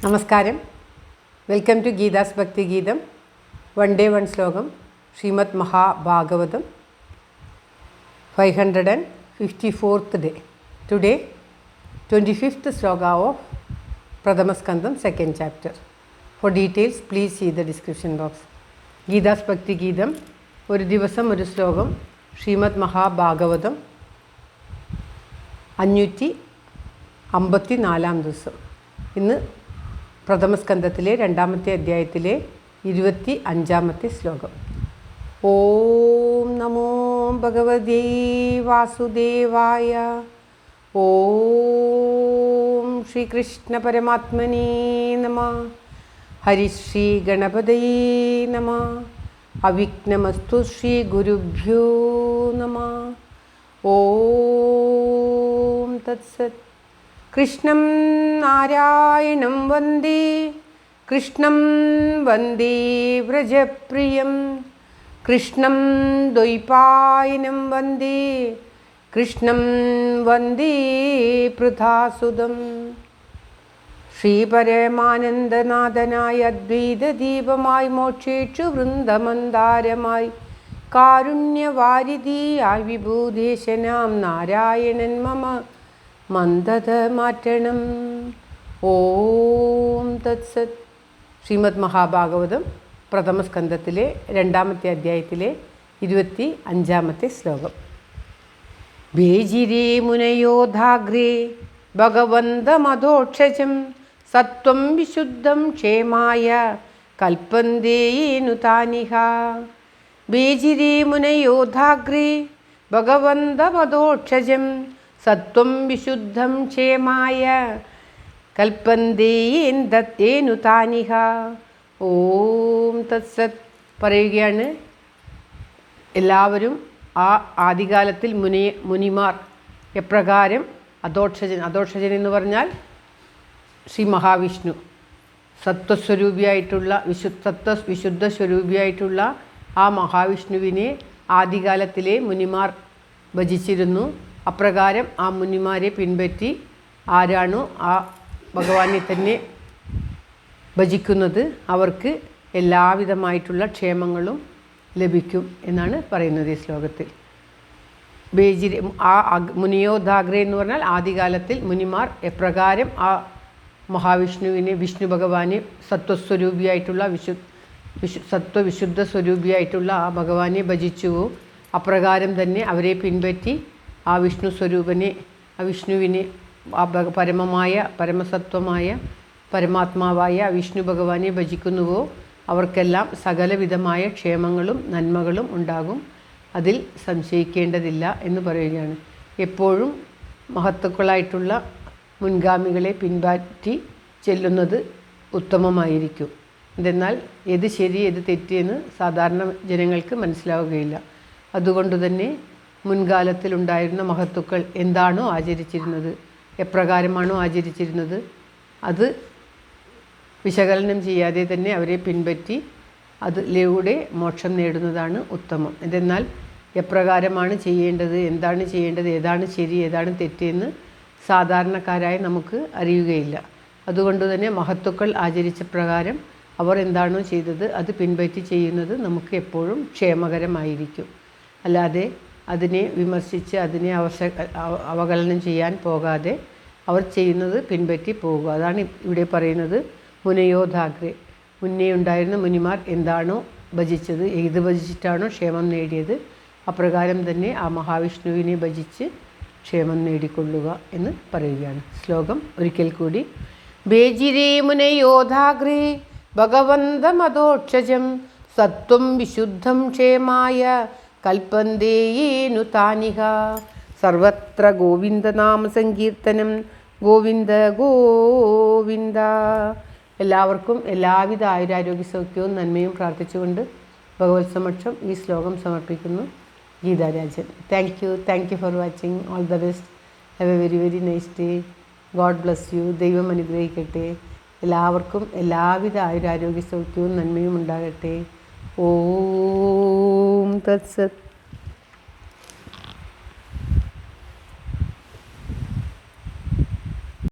നമസ്കാരം. Welcome to Geetha's ഭക്തി ഗീതം. വൺ ഡേ വൺ ശ്ലോകം. Shrimad Mahabhagavatam 554th day. Today 25th sloka of Pradhamaskandam 2nd chapter. For details please see the description box. Geetha's ഭക്തി ഗീതം ഒരു ദിവസം ഒരു ശ്ലോകം. ശ്രീമദ് മഹാഭാഗവതം 554 ദിവസം. ഇന്ന് പ്രഥമസ്കന്ധത്തിലെ 2ാമത്തെ അധ്യായത്തിലെ 25ാമത്തെ ശ്ലോകം. ഓം നമോ ഭഗവതേ വാസുദേവായ. ഓം ശ്രീകൃഷ്ണ പരമാത്മനേ നമഃ. ഹരിശ്രീ ഗണപതയേ നമഃ. അവിഘ്നമസ്തു ശ്രീ ഗുരുഭ്യോ നമഃ. ഓം തത്സത്. കൃഷ്ണം നാരായണം വന്ദേ, കൃഷ്ണം വന്ദേ വ്രജപ്രിയം, കൃഷ്ണം ദ്വൈപായനം വന്ദേ, കൃഷ്ണം വന്ദേ പൃഥാസുതം. ശ്രീപരമാനന്ദനാഥനായ അദ്വൈതദീപമായി മോക്ഷേക്ഷു വൃന്ദമന്ദാരമായി കാരുണ്യവാരിധിയായി വിഭൂദേശനാം നാരായണൻ മമ മന്ദത മാറ്റണം. ഓം തത്സത്. ശ്രീമദ് മഹാഭാഗവതം പ്രഥമസ്കന്ധത്തിലെ 2ാമത്തെ അധ്യായത്തിലെ 25ാമത്തെ ശ്ലോകം. ബേജിരേ മുനയോധാഗ്രേ ഭഗവന്തമധോക്ഷജം സത്വം വിശുദ്ധം ക്ഷേമായ കൽപ്പന്തേയേനു താനിഹ. ബേജിരേ മുനയോധാഗ്രേ ഭഗവന്തമധോക്ഷജം സത്വം വിശുദ്ധം ക്ഷേമായ കൽപ്പന്തേയേനു താനിഹ. ഓം തത്സത്. പറയുകയാണ്, എല്ലാവരും ആ ആദികാലത്തിൽ മുനിമാർ എപ്രകാരം അധോക്ഷജൻ എന്ന് പറഞ്ഞാൽ ശ്രീ മഹാവിഷ്ണു സത്വസ്വരൂപിയായിട്ടുള്ള വിശുദ്ധ സ്വരൂപിയായിട്ടുള്ള ആ മഹാവിഷ്ണുവിനെ ആദികാലത്തിലെ മുനിമാർ ഭജിച്ചിരുന്നു. അപ്രകാരം ആ മുനിമാരെ പിൻപറ്റി ആരാണോ ആ ഭഗവാനെ തന്നെ ഭജിക്കുന്നത് അവർക്ക് എല്ലാവിധമായിട്ടുള്ള ക്ഷേമങ്ങളും ലഭിക്കും എന്നാണ് പറയുന്നത് ഈ ശ്ലോകത്തിൽ. ബേജിരി ആ മുനിയോധാഗ്രേ എന്ന് പറഞ്ഞാൽ ആദികാലത്തിൽ മുനിമാർ എപ്രകാരം ആ മഹാവിഷ്ണുവിനെ വിഷ്ണു ഭഗവാനെ സത്വസ്വരൂപിയായിട്ടുള്ള സത്വവിശുദ്ധ സ്വരൂപിയായിട്ടുള്ള ആ ഭഗവാനെ ഭജിച്ചുവോ അപ്രകാരം തന്നെ അവരെ പിൻപറ്റി ആ വിഷ്ണു സ്വരൂപനെ ആ വിഷ്ണുവിനെ ആ പരമമായ പരമസത്വമായ പരമാത്മാവായ വിഷ്ണു ഭഗവാനെ ഭജിക്കുന്നുവോ അവർക്കെല്ലാം സകലവിധമായ ക്ഷേമങ്ങളും നന്മകളും ഉണ്ടാകും. അതിൽ സംശയിക്കേണ്ടതില്ല എന്ന് പറയുകയാണ്. എപ്പോഴും മഹത്തുക്കളായിട്ടുള്ള മുൻഗാമികളെ പിൻപറ്റി ചെല്ലുന്നത് ഉത്തമമായിരിക്കും. എന്തെന്നാൽ ഏത് ശരി ഏത് തെറ്റെന്ന് സാധാരണ ജനങ്ങൾക്ക് മനസ്സിലാവുകയില്ല. അതുകൊണ്ട് തന്നെ മുൻകാലത്തിലുണ്ടായിരുന്ന മഹത്തുക്കൾ എന്താണോ ആചരിച്ചിരുന്നത്, എപ്രകാരമാണോ ആചരിച്ചിരുന്നത്, അത് വിശകലനം ചെയ്യാതെ തന്നെ അവരെ പിൻപറ്റി അതിലൂടെ മോക്ഷം നേടുന്നതാണ് ഉത്തമം. എന്തെന്നാൽ എപ്രകാരമാണ് ചെയ്യേണ്ടത്, എന്താണ് ചെയ്യേണ്ടത്, ഏതാണ് ശരി ഏതാണ് തെറ്റെന്ന് സാധാരണക്കാരായി നമുക്ക് അറിയുകയില്ല. അതുകൊണ്ട് തന്നെ മഹത്തുക്കൾ ആചരിച്ച പ്രകാരം അവർ എന്താണോ ചെയ്തത് അത് പിൻപറ്റി ചെയ്യുന്നത് നമുക്ക് എപ്പോഴും ക്ഷേമകരമായിരിക്കും. അല്ലാതെ അതിനെ വിമർശിച്ച് അതിനെ അവഹേളനം ചെയ്യാൻ പോകാതെ അവർ ചെയ്യുന്നത് പിൻപറ്റി പോകുക. അതാണ് ഇവിടെ പറയുന്നത്. മുനയോധാഗ്രേ, മുന്നേ ഉണ്ടായിരുന്ന മുനിമാർ എന്താണോ ഭജിച്ചത്, ഏത് ഭജിച്ചിട്ടാണോ ക്ഷേമം നേടിയത് അപ്രകാരം തന്നെ ആ മഹാവിഷ്ണുവിനെ ഭജിച്ച് ക്ഷേമം നേടിക്കൊള്ളുക എന്ന് പറയുകയാണ്. ശ്ലോകം ഒരിക്കൽ കൂടി. ബേജിരേ മുനയോധാഗ്രേ ഭഗവന്തമധോക്ഷജം സത്വം വിശുദ്ധം ക്ഷേമായ കൽപ്പന്തേയേനു താനിഹ. സർവത്ര ഗോവിന്ദനാമ സങ്കീർത്തനം. ഗോവിന്ദ ഗോവിന്ദ. എല്ലാവർക്കും എല്ലാവിധ ആയുരാരോഗ്യ സൗഖ്യവും നന്മയും പ്രാർത്ഥിച്ചുകൊണ്ട് ഭഗവത് സമക്ഷം ഈ ശ്ലോകം സമർപ്പിക്കുന്നു. Geetha Rajan. Thank you for watching. All the best. Have A very very nice day. God bless you. ദൈവം അനുഗ്രഹിക്കട്ടെ. എല്ലാവർക്കും എല്ലാവിധ ആയുരാരോഗ്യ സൗഖ്യവും നന്മയും ഉണ്ടാകട്ടെ. ഓം തത്സത്.